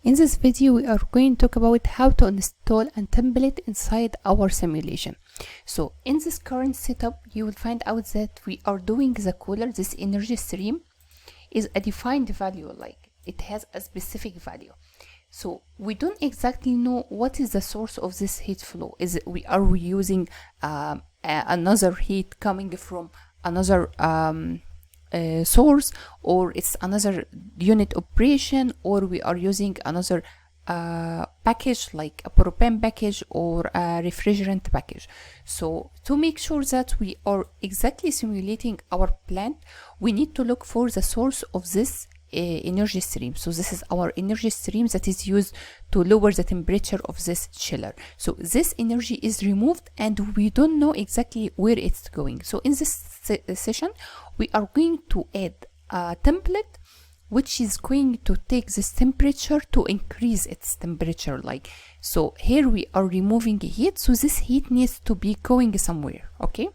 In this video, we are going to talk about how to install a template inside our simulation. So in this current setup, you will find out that we are doing the cooler. This energy stream is a defined value, like it has a specific value. So we don't exactly know what is the source of this heat flow. Are we using another heat coming from another source, or it's another unit operation, or we are using another package like a propane package or a refrigerant package. So to make sure that we are exactly simulating our plant, we need to look for the source of this energy stream. So this is our energy stream that is used to lower the temperature of this chiller. So this energy is removed and we don't know exactly where it's going. So in this session, we are going to add a template which is going to take this temperature to increase its temperature. Like, so here we are removing heat, so this heat needs to be going somewhere. Okay,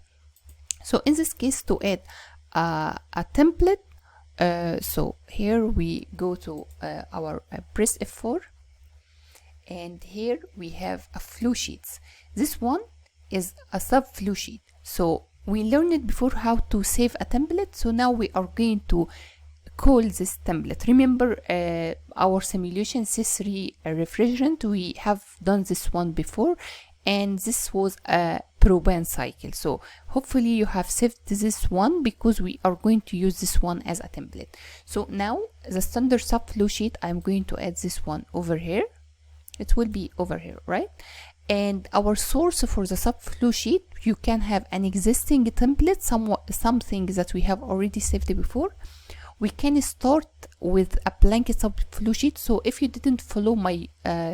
so in this case, to add a template, so here we go to our press F4, and here we have a flow sheets. This one is a sub-flow sheet. So we learned before how to save a template, so now we are going to call this template. Remember our simulation HYSYS refrigerant, we have done this one before, and this was a propane cycle. So hopefully you have saved this one, because we are going to use this one as a template. So now the standard sub-flow sheet, I'm going to add this one over here. It will be over here, right? And our source for the sub-flow sheet, you can have an existing template, something that we have already saved before. We can start with a blank sub-flow sheet. So if you didn't follow my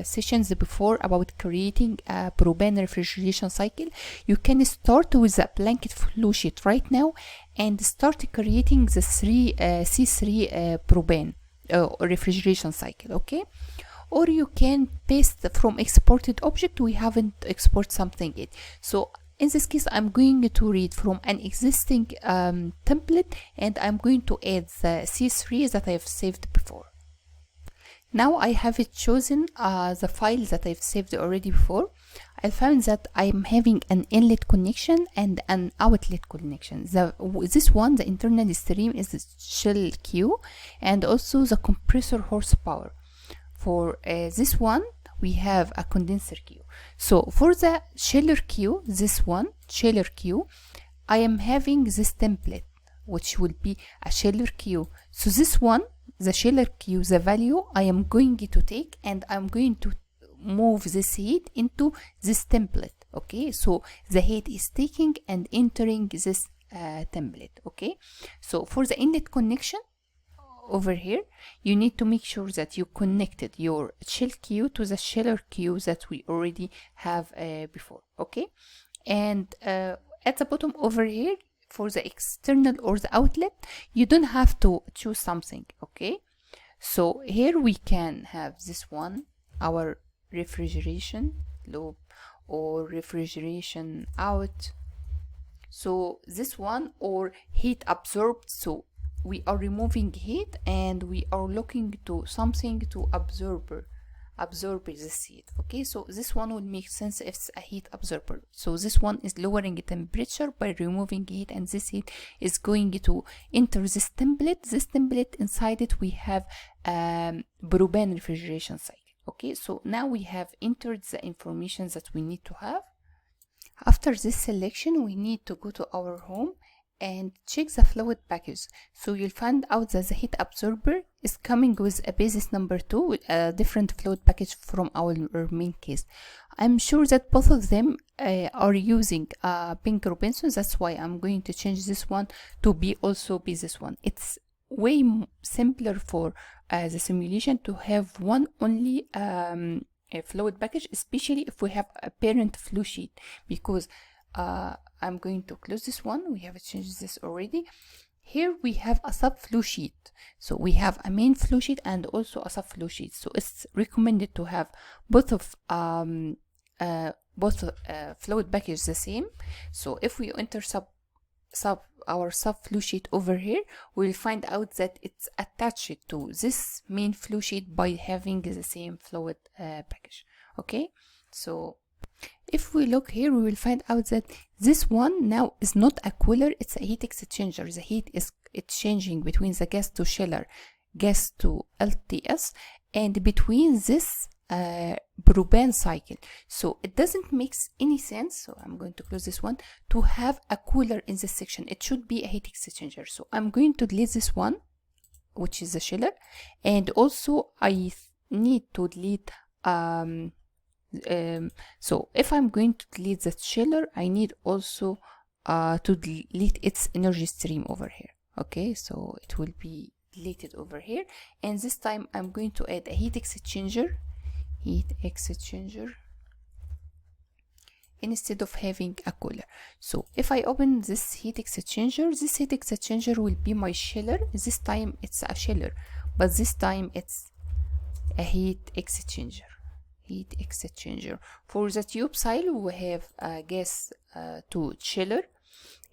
sessions before about creating a propane refrigeration cycle, you can start with a blank flow sheet right now and start creating the C3 propane refrigeration cycle. Okay, or you can paste from exported object. We haven't exported something yet. So in this case, I'm going to read from an existing template, and I'm going to add the C3 that I've saved before. Now I have it chosen the file that I've saved already before. I found that I'm having an inlet connection and an outlet connection. This one, the internal stream, is the shell Q, and also the compressor horsepower. For this one, we have a condenser Q. So for the chiller Q, this one, chiller Q, I am having this template, which will be a chiller Q. So this one, the chiller Q, the value I am going to take, and I'm going to move this heat into this template. Okay, so the heat is taking and entering this template. Okay, so for the inlet connection, over here, you need to make sure that you connected your shell queue to the chiller queue that we already have before. Okay, and at the bottom over here, for the external or the outlet, you don't have to choose something. Okay, so here we can have this one, our refrigeration loop or refrigeration out. So this one, or heat absorbed. So we are removing heat and we are looking to something to absorb this heat. Okay, so this one will make sense if it's a heat absorber. So this one is lowering the temperature by removing heat, and this heat is going to enter this template. This template, inside it we have propane refrigeration cycle. Okay, so now we have entered the information that we need to have. After this selection, we need to go to our home and check the fluid package. So you'll find out that the heat absorber is coming with a basis number 2 with a different fluid package from our main case. I'm sure that both of them are using pink Robinson. That's why I'm going to change this one to be also be this one. It's way simpler for the simulation to have one only a fluid package, especially if we have a parent flow sheet, because I'm going to close this one. We have changed this already. Here we have a sub-flow sheet. So we have a main flow sheet and also a sub-flow sheet. So it's recommended to have both of fluid packages the same. So if we enter our sub flow sheet over here, we'll find out that it's attached to this main flow sheet by having the same fluid package. Okay, so if we look here, we will find out that this one now is not a cooler, it's a heat exchanger. The heat is exchanging between the gas to chiller, gas to LTS, and between this propane cycle. So it doesn't make any sense, so I'm going to close this one, to have a cooler in this section. It should be a heat exchanger. So I'm going to delete this one, which is the chiller, and also I need to delete so if I'm going to delete the chiller, I need also to delete its energy stream over here. Okay, so it will be deleted over here, and this time I'm going to add a heat exchanger instead of having a cooler. So if I open this heat exchanger will be my chiller. This time it's a chiller, but this time it's a heat exchanger. For the tube side, we have gas to chiller,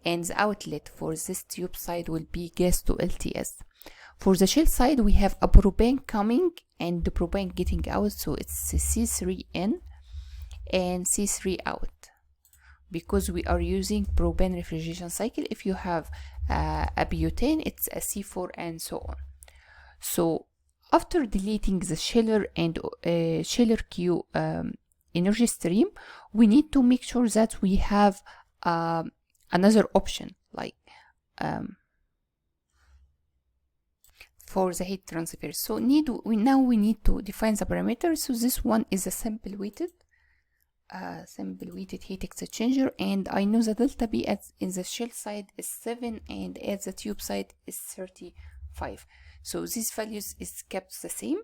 and the outlet for this tube side will be gas to LTS. For the shell side, we have a propane coming and the propane getting out, so it's C3 in and C3 out, because we are using propane refrigeration cycle. If you have a butane, it's a C4 and so on. So after deleting the chiller and chiller Q energy stream, we need to make sure that we have another option, like for the heat transfer. So now we need to define the parameters. So this one is a simple weighted heat exchanger, and I know the delta B in the shell side is 7 and at the tube side is 35. So these values is kept the same.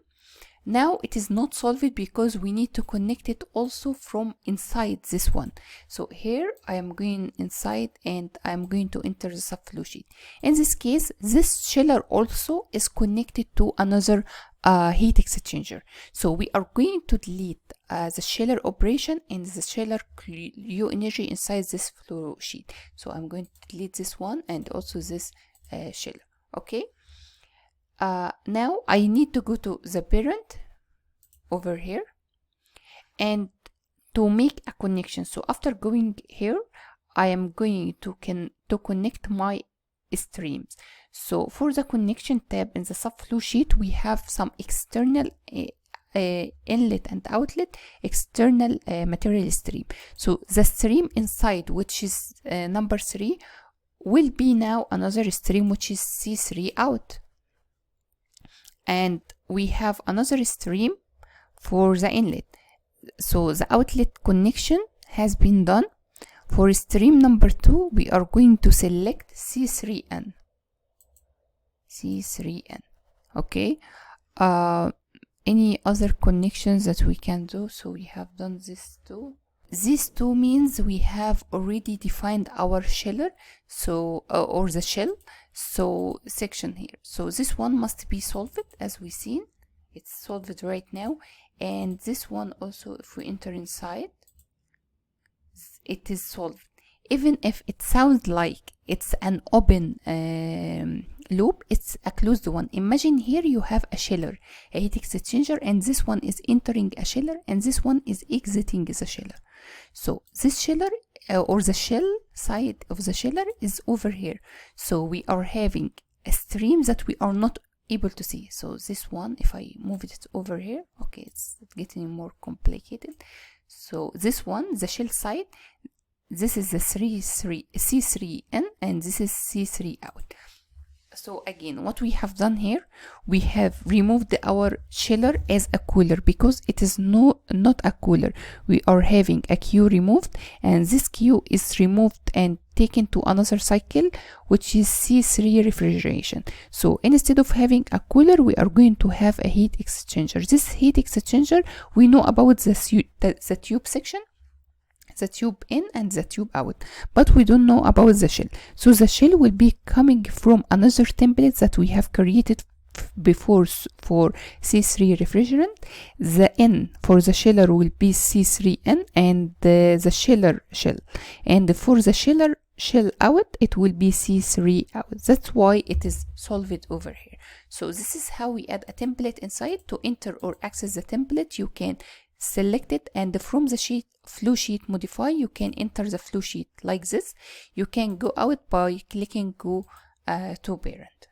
Now it is not solved because we need to connect it also from inside this one. So here I am going inside and I am going to enter the sub-flow sheet. In this case, this chiller also is connected to another heat exchanger. So we are going to delete the chiller operation and the chiller Q energy inside this flow sheet. So I'm going to delete this one and also this chiller. Okay. Now I need to go to the parent over here and to make a connection. So after going here, I am going to connect my streams. So for the connection tab in the sub-flow sheet, we have some external inlet and outlet, external material stream. So the stream inside, which is number 3, will be now another stream, which is C3 out. And we have another stream for the inlet. So the outlet connection has been done. For stream number 2, we are going to select C3N. Okay. Any other connections that we can do? So we have done this too. These two means we have already defined our chiller, so or the shell, so section here. So this one must be solved, as we seen. It's solved right now, and this one also, if we enter inside, it is solved. Even if it sounds like it's an open loop, it's a closed one. Imagine here you have a chiller, a heat exchanger, and this one is entering a chiller, and this one is exiting the chiller. So this chiller or the shell side of the chiller is over here. So we are having a stream that we are not able to see. So this one, if I move it over here, okay, it's getting more complicated. So this one, the shell side, this is the C3N and this is C3 out. So again, what we have done here, we have removed our chiller as a cooler because it is not a cooler. We are having a Q removed, and this Q is removed and taken to another cycle, which is C3 refrigeration. So instead of having a cooler, we are going to have a heat exchanger. This heat exchanger, we know about the tube section, the tube in and the tube out, but we don't know about the shell. So the shell will be coming from another template that we have created before for C3 refrigerant. The N for the chiller will be C3N and the chiller shell, and for the chiller shell out, it will be C3 out. That's why it is solved over here. So this is how we add a template inside. To enter or access the template, you can select it, and from the flow sheet modify, you can enter the flow sheet like this. You can go out by clicking go to parent.